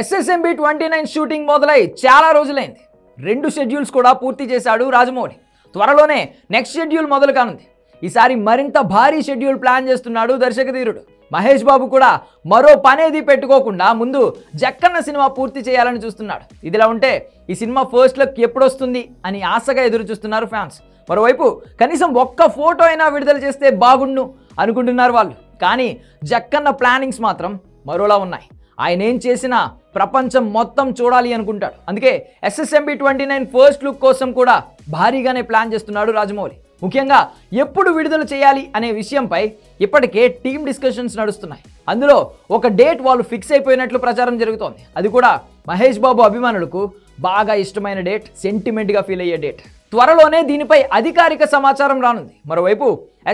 SSMB 29 shooting మొదలై చాలా రోజులైంది. 2 షెడ్యూల్స్ కూడా పూర్తి చేశాడు రాజమౌళి. త్వరలోనే నెక్స్ట్ షెడ్యూల్ మొదలు కానుంది. ఈసారి మరింత భారీ షెడ్యూల్ ప్లాన్ చేస్తున్నాడు దర్శకధీరుడు. మహేష్ బాబు కూడా మరో పనేది పెట్టుకోకుండా ముందు జక్కన్న సినిమా పూర్తి చేయాలని చూస్తున్నాడు. ఇదిలా ఉంటే ఈ సినిమా ఫస్ట్ లుక్ ఎప్పుడు వస్తుంది అని ఆశగా ఎదురు చూస్తున్నారు ఫ్యాన్స్. మరోవైపు కనీసం ఒక్క ఫోటో అయినా విడుదల చేస్తే బాగుండు అనుకుంటున్నారు వాళ్ళు. కానీ జక్కన్న ప్లానింగ్స్ మాత్రం మరోలా ఉన్నాయి. ఆయన ఏం చేసినా ప్రపంచం మొత్తం చూడాలి అనుకుంటాడు. అందుకే SSMB 29 ఫస్ట్ లుక్ కోసం కూడా భారీగానే ప్లాన్ చేస్తున్నాడు రాజమౌళి. ముఖ్యంగా ఎప్పుడు విడుదల చేయాలి అనే విషయంపై ఇప్పటికే టీమ్ డిస్కషన్స్ నడుస్తున్నాయి. అందులో ఒక డేట్ వాళ్ళు ఫిక్స్ అయిపోయినట్లు ప్రచారం జరుగుతోంది. అది కూడా మహేష్ బాబు అభిమానులకు బాగా ఇష్టమైన డేట్, సెంటిమెంట్గా ఫీల్ అయ్యే డేట్. త్వరలోనే దీనిపై అధికారిక సమాచారం రానుంది. మరోవైపు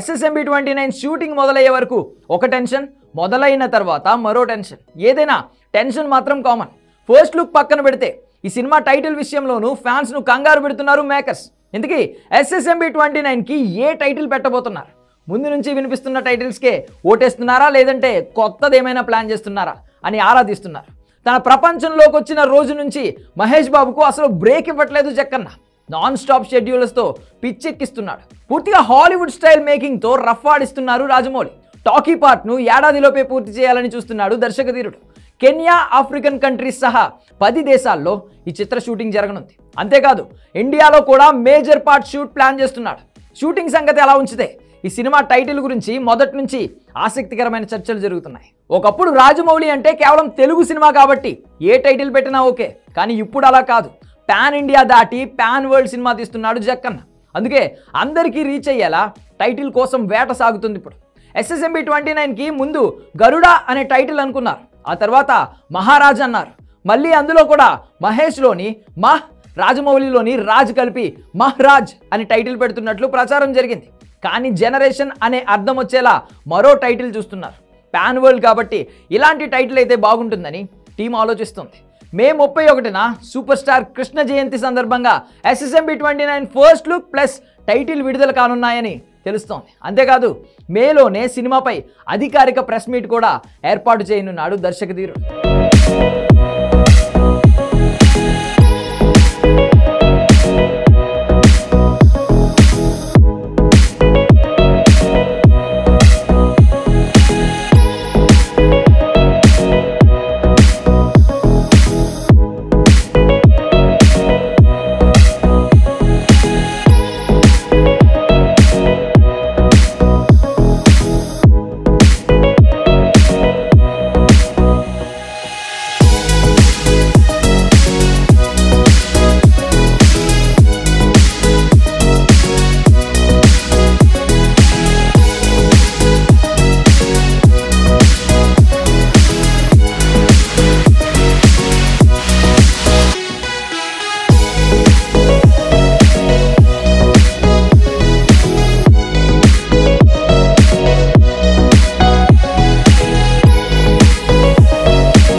SSMB 29 షూటింగ్ మొదలయ్యే వరకు ఒక టెన్షన్, మొదలైన తర్వాత మరో టెన్షన్. ఏదైనా టెన్షన్ మాత్రం కామన్. ఫస్ట్ లుక్ పక్కన పెడితే ఈ సినిమా టైటిల్ విషయంలోనూ ఫ్యాన్స్ను కంగారు పెడుతున్నారు మేకర్స్. ఇంతకీ SSMB 29కి ఏ టైటిల్ పెట్టబోతున్నారు? ముందు నుంచి వినిపిస్తున్న టైటిల్స్కే ఓటేస్తున్నారా, లేదంటే కొత్తది ఏమైనా ప్లాన్ చేస్తున్నారా అని ఆరాధిస్తున్నారు. తన ప్రపంచంలోకి వచ్చిన రోజు నుంచి మహేష్ బాబుకు అసలు బ్రేక్ ఇవ్వట్లేదు జక్కన్న. నాన్ స్టాప్ షెడ్యూల్స్తో పిచ్చెక్కిస్తున్నాడు. పూర్తిగా హాలీవుడ్ స్టైల్ మేకింగ్తో రఫ్ ఆడిస్తున్నారు రాజమౌళి. టాకీ పార్ట్ను ఏడాదిలోపే పూర్తి చేయాలని చూస్తున్నాడు దర్శకధీరుడు. కెన్యా, ఆఫ్రికన్ కంట్రీస్ సహా 10 దేశాల్లో ఈ చిత్ర షూటింగ్ జరగనుంది. అంతేకాదు ఇండియాలో కూడా మేజర్ పార్ట్ షూట్ ప్లాన్ చేస్తున్నాడు. షూటింగ్ సంగతి అలా ఉంచితే ఈ సినిమా టైటిల్ గురించి మొదటి నుంచి ఆసక్తికరమైన చర్చలు జరుగుతున్నాయి. ఒకప్పుడు రాజమౌళి అంటే కేవలం తెలుగు సినిమా కాబట్టి ఏ టైటిల్ పెట్టినా ఓకే. కానీ ఇప్పుడు అలా కాదు. పాన్ ఇండియా దాటి పాన్ వరల్డ్ సినిమా తీస్తున్నాడు జక్కన్న. అందుకే అందరికీ రీచ్ అయ్యేలా టైటిల్ కోసం వేట సాగుతుంది ఇప్పుడు. SSMB 29కి ముందు గరుడ అనే టైటిల్ అనుకున్నారు. ఆ తర్వాత మహారాజ్ అన్నారు. మళ్ళీ అందులో కూడా మహేష్లోని మహ్, రాజమౌళిలోని రాజ్ కలిపి మహ్రాజ్ అని టైటిల్ పెడుతున్నట్లు ప్రచారం జరిగింది. కానీ జనరేషన్ అనే అర్థం వచ్చేలా మరో టైటిల్ చూస్తున్నారు. పాన్ వరల్డ్ కాబట్టి ఇలాంటి టైటిల్ అయితే బాగుంటుందని టీం ఆలోచిస్తుంది. మే 31న సూపర్ స్టార్ కృష్ణ జయంతి సందర్భంగా SSMB 29 first look plus title విడుదల కానున్నాయని తెలుస్తోంది. అంతేకాదు మేలోనే సినిమాపై అధికారిక ప్రెస్ మీట్ కూడా ఏర్పాటు చేయనున్నాడు దర్శకధీరుడు.